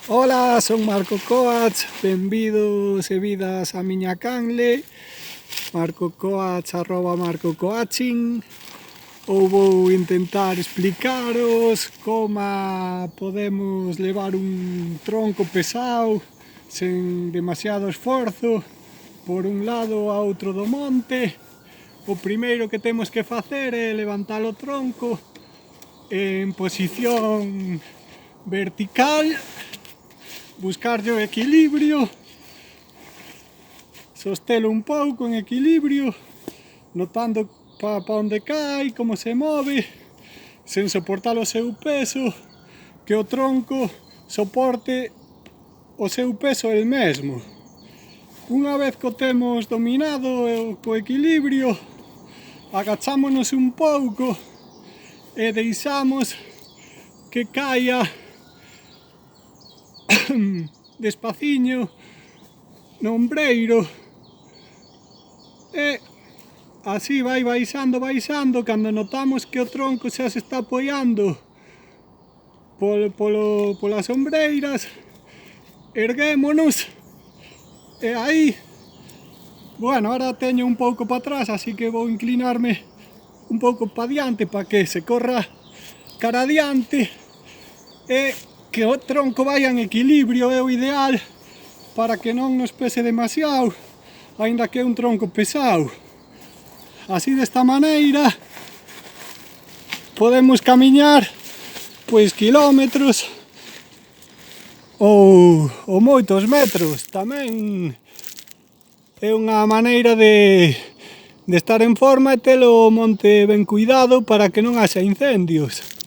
Ola, son Marco Coats, benvidos e vidas á miña canle marcocoats@marcocoaching. Ou vou intentar explicaros como podemos levar un tronco pesado sen demasiado esforzo por un lado a outro do monte. O primeiro que temos que facer é levantar o tronco en posición vertical, buscarlle o equilibrio, sostelo un pouco en equilibrio, notando pa onde cai, como se move, sen soportar o seu peso, que o tronco soporte o seu peso el mesmo. Unha vez que o temos dominado co equilibrio, agachámonos un pouco e deixamos que caia despaciño no ombreiro e así vai baixando, cando notamos que o tronco xa se está apoiando polas ombreiras, erguémonos e aí, bueno, ahora teño un pouco para atrás, así que vou inclinarme un pouco para diante para que se corra cara adiante e que o tronco vaya en equilibrio, é o ideal para que non nos pese demasiado, aínda que é un tronco pesado. Así, desta maneira, podemos camiñar pois kilómetros ou moitos metros. Tamén é unha maneira de estar en forma e ter o monte ben cuidado para que non haxa incendios.